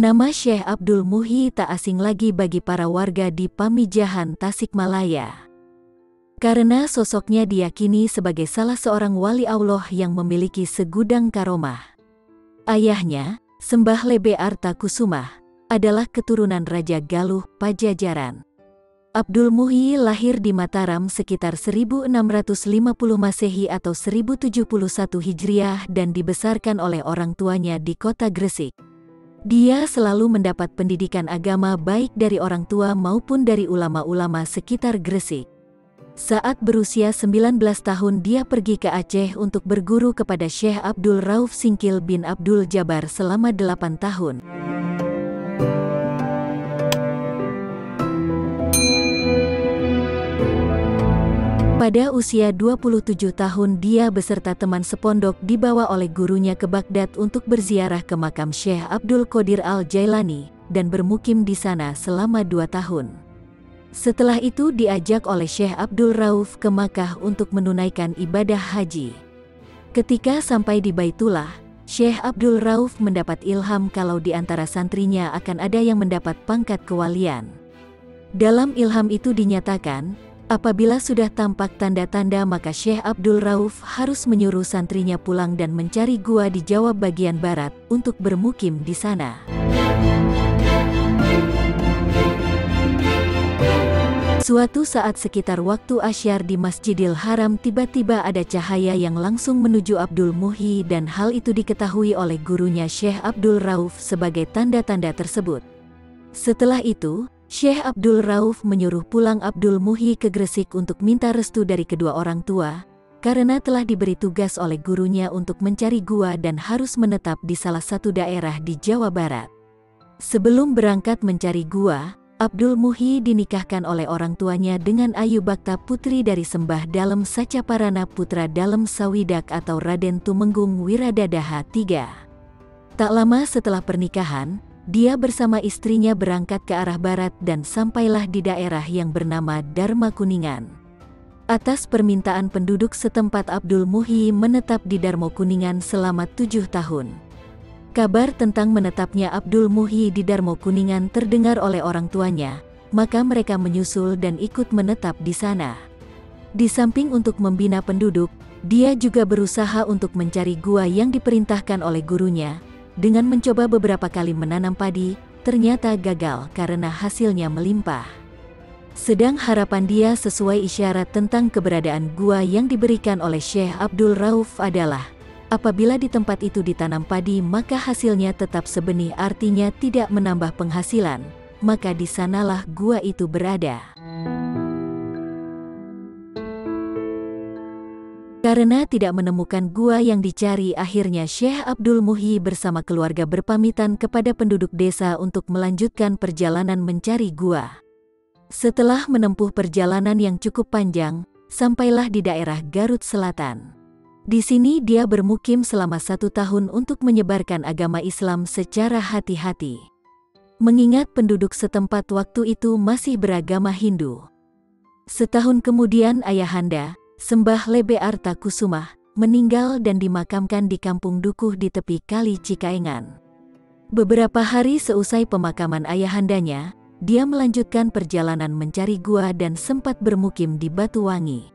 Nama Syekh Abdul Muhyi tak asing lagi bagi para warga di Pamijahan, Tasikmalaya. Karena sosoknya diyakini sebagai salah seorang wali Allah yang memiliki segudang karomah. Ayahnya, Sembah Lebe Arta Kusumah, adalah keturunan Raja Galuh, Pajajaran. Abdul Muhyi lahir di Mataram sekitar 1650 Masehi atau 1071 Hijriah dan dibesarkan oleh orang tuanya di kota Gresik. Dia selalu mendapat pendidikan agama baik dari orang tua maupun dari ulama-ulama sekitar Gresik. Saat berusia 19 tahun dia pergi ke Aceh untuk berguru kepada Syekh Abdul Rauf Singkil bin Abdul Jabar selama 8 tahun. Pada usia 27 tahun dia beserta teman sepondok dibawa oleh gurunya ke Baghdad untuk berziarah ke makam Syekh Abdul Qadir Al-Jailani dan bermukim di sana selama 2 tahun. Setelah itu diajak oleh Syekh Abdul Rauf ke Makkah untuk menunaikan ibadah haji. Ketika sampai di Baitullah, Syekh Abdul Rauf mendapat ilham kalau di antara santrinya akan ada yang mendapat pangkat kewalian. Dalam ilham itu dinyatakan, apabila sudah tampak tanda-tanda maka Syekh Abdul Rauf harus menyuruh santrinya pulang dan mencari gua di Jawa bagian barat untuk bermukim di sana. Suatu saat sekitar waktu asyar di Masjidil Haram tiba-tiba ada cahaya yang langsung menuju Abdul Muhyi dan hal itu diketahui oleh gurunya Syekh Abdul Rauf sebagai tanda-tanda tersebut. Setelah itu, Syekh Abdul Rauf menyuruh pulang Abdul Muhyi ke Gresik untuk minta restu dari kedua orang tua, karena telah diberi tugas oleh gurunya untuk mencari gua dan harus menetap di salah satu daerah di Jawa Barat. Sebelum berangkat mencari gua, Abdul Muhyi dinikahkan oleh orang tuanya dengan Ayu Bakta putri dari Sembah Dalem Sacaparana putra Dalem Sawidak atau Raden Tumenggung Wiradadaha III. Tak lama setelah pernikahan, dia bersama istrinya berangkat ke arah barat dan sampailah di daerah yang bernama Dharma Kuningan. Atas permintaan penduduk setempat Abdul Muhyi menetap di Dharma Kuningan selama 7 tahun. Kabar tentang menetapnya Abdul Muhyi di Dharma Kuningan terdengar oleh orang tuanya, maka mereka menyusul dan ikut menetap di sana. Di samping untuk membina penduduk, dia juga berusaha untuk mencari gua yang diperintahkan oleh gurunya. Dengan mencoba beberapa kali menanam padi, ternyata gagal karena hasilnya melimpah. Sedang harapan dia sesuai isyarat tentang keberadaan gua yang diberikan oleh Syekh Abdul Rauf adalah, apabila di tempat itu ditanam padi maka hasilnya tetap sebenih artinya tidak menambah penghasilan, maka di sanalah gua itu berada. Karena tidak menemukan gua yang dicari, akhirnya Syekh Abdul Muhyi bersama keluarga berpamitan kepada penduduk desa untuk melanjutkan perjalanan mencari gua. Setelah menempuh perjalanan yang cukup panjang, sampailah di daerah Garut Selatan. Di sini dia bermukim selama 1 tahun untuk menyebarkan agama Islam secara hati-hati. Mengingat penduduk setempat waktu itu masih beragama Hindu. Setahun kemudian ayahanda, Sembah Lebe Arta Kusumah, meninggal dan dimakamkan di kampung Dukuh di tepi Kali Cikaengan. Beberapa hari seusai pemakaman ayahandanya, dia melanjutkan perjalanan mencari gua dan sempat bermukim di Batuwangi.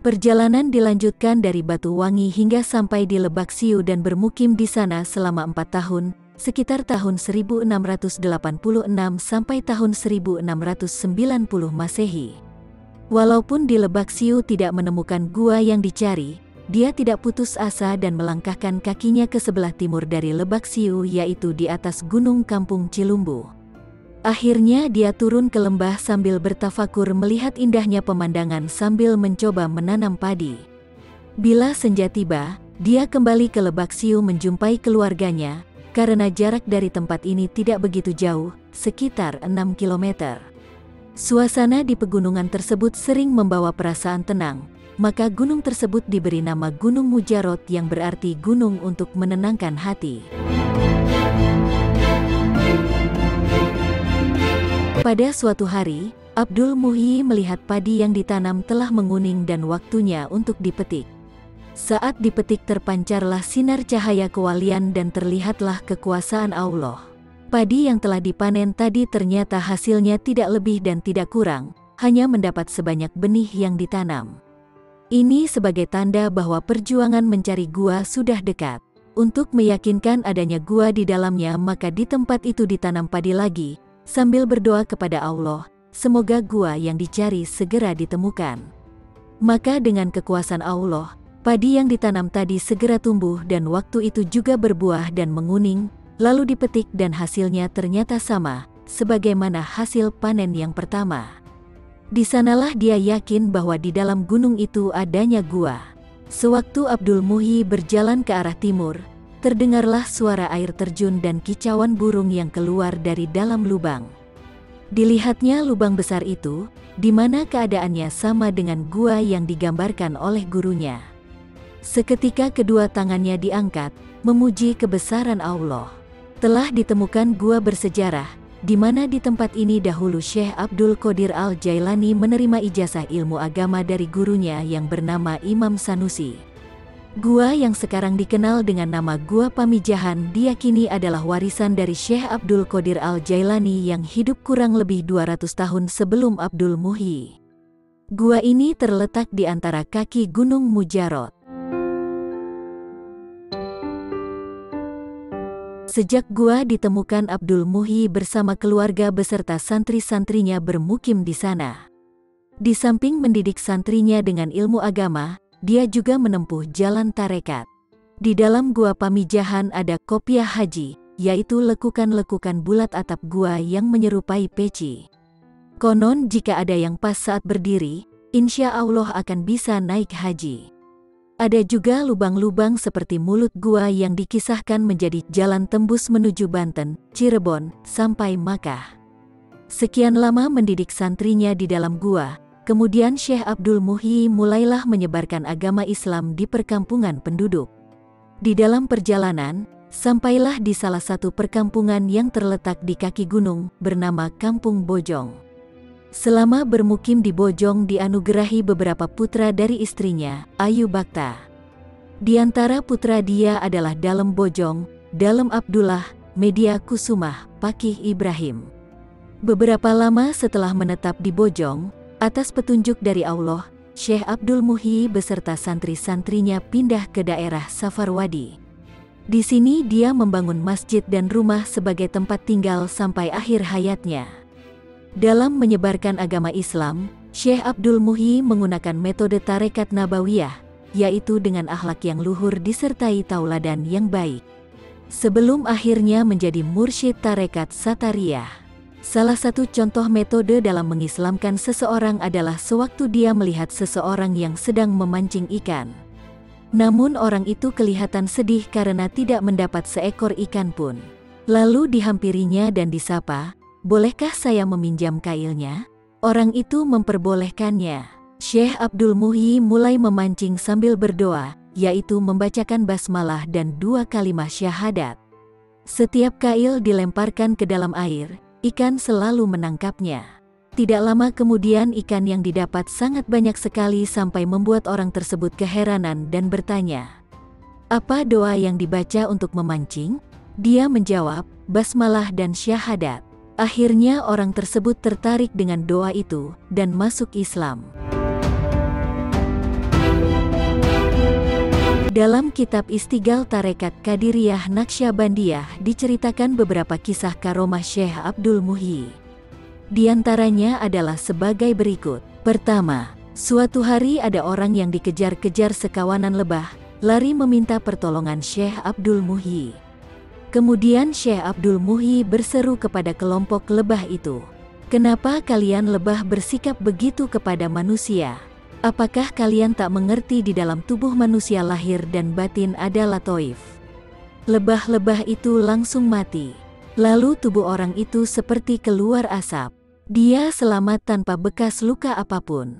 Perjalanan dilanjutkan dari Batuwangi hingga sampai di Lebak Siu dan bermukim di sana selama 4 tahun, sekitar tahun 1686 sampai tahun 1690 Masehi. Walaupun di Lebak Siu tidak menemukan gua yang dicari, dia tidak putus asa dan melangkahkan kakinya ke sebelah timur dari Lebak Siu, yaitu di atas Gunung Kampung Cilumbu. Akhirnya dia turun ke lembah sambil bertafakur melihat indahnya pemandangan sambil mencoba menanam padi. Bila senja tiba, dia kembali ke Lebak Siu menjumpai keluarganya, karena jarak dari tempat ini tidak begitu jauh, sekitar 6 kilometer. Suasana di pegunungan tersebut sering membawa perasaan tenang, maka gunung tersebut diberi nama Gunung Mujarot yang berarti gunung untuk menenangkan hati. Pada suatu hari, Abdul Muhyi melihat padi yang ditanam telah menguning dan waktunya untuk dipetik. Saat dipetik terpancarlah sinar cahaya kewalian dan terlihatlah kekuasaan Allah. Padi yang telah dipanen tadi ternyata hasilnya tidak lebih dan tidak kurang, hanya mendapat sebanyak benih yang ditanam. Ini sebagai tanda bahwa perjuangan mencari gua sudah dekat. Untuk meyakinkan adanya gua di dalamnya, maka di tempat itu ditanam padi lagi, sambil berdoa kepada Allah, semoga gua yang dicari segera ditemukan. Maka dengan kekuasaan Allah, padi yang ditanam tadi segera tumbuh dan waktu itu juga berbuah dan menguning, lalu dipetik dan hasilnya ternyata sama, sebagaimana hasil panen yang pertama. Di sanalah dia yakin bahwa di dalam gunung itu adanya gua. Sewaktu Abdul Muhyi berjalan ke arah timur, terdengarlah suara air terjun dan kicauan burung yang keluar dari dalam lubang. Dilihatnya lubang besar itu, di mana keadaannya sama dengan gua yang digambarkan oleh gurunya. Seketika kedua tangannya diangkat, memuji kebesaran Allah. Telah ditemukan gua bersejarah, di mana di tempat ini dahulu Syekh Abdul Qadir Al-Jailani menerima ijazah ilmu agama dari gurunya yang bernama Imam Sanusi. Gua yang sekarang dikenal dengan nama Gua Pamijahan diyakini adalah warisan dari Syekh Abdul Qadir Al-Jailani yang hidup kurang lebih 200 tahun sebelum Abdul Muhyi. Gua ini terletak di antara kaki Gunung Mujarot. Sejak gua ditemukan, Abdul Muhyi bersama keluarga beserta santri-santrinya bermukim di sana. Di samping mendidik santrinya dengan ilmu agama, dia juga menempuh jalan tarekat. Di dalam gua Pamijahan ada kopiah haji, yaitu lekukan-lekukan bulat atap gua yang menyerupai peci. Konon jika ada yang pas saat berdiri, insya Allah akan bisa naik haji. Ada juga lubang-lubang seperti mulut gua yang dikisahkan menjadi jalan tembus menuju Banten, Cirebon, sampai Makkah. Sekian lama mendidik santrinya di dalam gua, kemudian Syekh Abdul Muhyi mulailah menyebarkan agama Islam di perkampungan penduduk. Di dalam perjalanan, sampailah di salah satu perkampungan yang terletak di kaki gunung, bernama Kampung Bojong. Selama bermukim di Bojong dianugerahi beberapa putra dari istrinya, Ayu Bakta. Di antara putra dia adalah Dalem Bojong, Dalem Abdullah, Media Kusumah, Pakih Ibrahim. Beberapa lama setelah menetap di Bojong, atas petunjuk dari Allah, Syekh Abdul Muhyi beserta santri-santrinya pindah ke daerah Safarwadi. Di sini dia membangun masjid dan rumah sebagai tempat tinggal sampai akhir hayatnya. Dalam menyebarkan agama Islam, Syekh Abdul Muhyi menggunakan metode tarekat nabawiyah, yaitu dengan akhlak yang luhur disertai tauladan yang baik. Sebelum akhirnya menjadi mursyid tarekat Satariyah. Salah satu contoh metode dalam mengislamkan seseorang adalah sewaktu dia melihat seseorang yang sedang memancing ikan. Namun orang itu kelihatan sedih karena tidak mendapat seekor ikan pun. Lalu dihampirinya dan disapa, "Bolehkah saya meminjam kailnya?" Orang itu memperbolehkannya. Syekh Abdul Muhyi mulai memancing sambil berdoa, yaitu membacakan basmalah dan 2 kalimat syahadat. Setiap kail dilemparkan ke dalam air, ikan selalu menangkapnya. Tidak lama kemudian ikan yang didapat sangat banyak sekali sampai membuat orang tersebut keheranan dan bertanya, "Apa doa yang dibaca untuk memancing?" Dia menjawab, "Basmalah dan syahadat." Akhirnya orang tersebut tertarik dengan doa itu dan masuk Islam. Dalam kitab Istighal Tarekat Qadiriyah Naqsyabandiyah diceritakan beberapa kisah karomah Syekh Abdul Muhyi. Di antaranya adalah sebagai berikut. Pertama, suatu hari ada orang yang dikejar-kejar sekawanan lebah, lari meminta pertolongan Syekh Abdul Muhyi. Kemudian Syekh Abdul Muhyi berseru kepada kelompok lebah itu, "Kenapa kalian lebah bersikap begitu kepada manusia? Apakah kalian tak mengerti di dalam tubuh manusia lahir dan batin ada latoif?" Lebah-lebah itu langsung mati. Lalu tubuh orang itu seperti keluar asap. Dia selamat tanpa bekas luka apapun.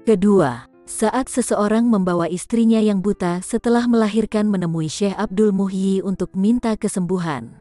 Kedua, saat seseorang membawa istrinya yang buta setelah melahirkan menemui Syekh Abdul Muhyi untuk minta kesembuhan.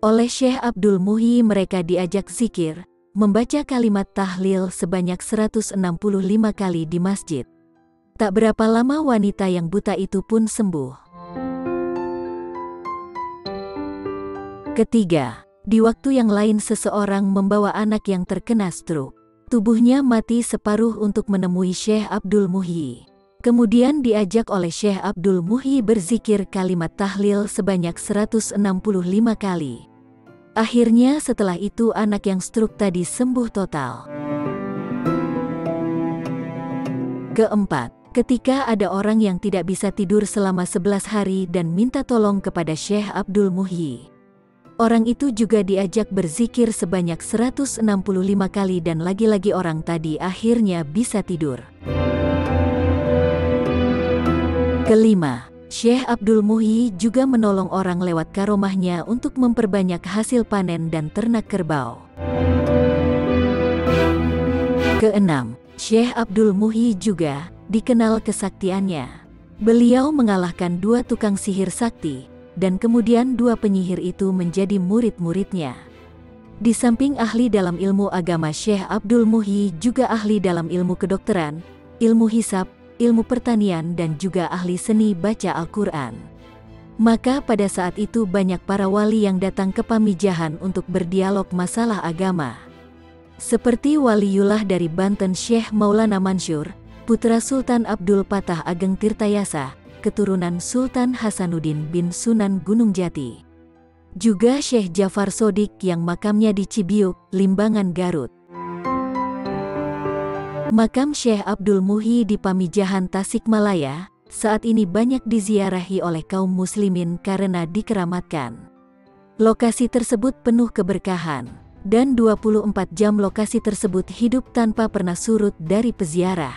Oleh Syekh Abdul Muhyi mereka diajak zikir, membaca kalimat tahlil sebanyak 165 kali di masjid. Tak berapa lama wanita yang buta itu pun sembuh. Ketiga, di waktu yang lain seseorang membawa anak yang terkena stroke. Tubuhnya mati separuh untuk menemui Syekh Abdul Muhyi. Kemudian diajak oleh Syekh Abdul Muhyi berzikir kalimat tahlil sebanyak 165 kali. Akhirnya setelah itu anak yang stroke tadi sembuh total. Keempat, ketika ada orang yang tidak bisa tidur selama 11 hari dan minta tolong kepada Syekh Abdul Muhyi. Orang itu juga diajak berzikir sebanyak 165 kali dan lagi-lagi orang tadi akhirnya bisa tidur. Kelima, Syekh Abdul Muhyi juga menolong orang lewat karomahnya untuk memperbanyak hasil panen dan ternak kerbau. Keenam, Syekh Abdul Muhyi juga dikenal kesaktiannya. Beliau mengalahkan 2 tukang sihir sakti, dan kemudian 2 penyihir itu menjadi murid-muridnya. Di samping ahli dalam ilmu agama, Syekh Abdul Muhyi juga ahli dalam ilmu kedokteran, ilmu hisab, ilmu pertanian dan juga ahli seni baca Al-Quran. Maka pada saat itu banyak para wali yang datang ke Pamijahan untuk berdialog masalah agama. Seperti waliullah dari Banten Syekh Maulana Mansur, putra Sultan Abdul Patah Ageng Tirtayasa, keturunan Sultan Hasanuddin bin Sunan Gunung Jati. Juga Syekh Jafar Sodik yang makamnya di Cibiuk, Limbangan, Garut. Makam Syekh Abdul Muhyi di Pamijahan Tasikmalaya saat ini banyak diziarahi oleh kaum muslimin karena dikeramatkan. Lokasi tersebut penuh keberkahan, dan 24 jam lokasi tersebut hidup tanpa pernah surut dari peziarah.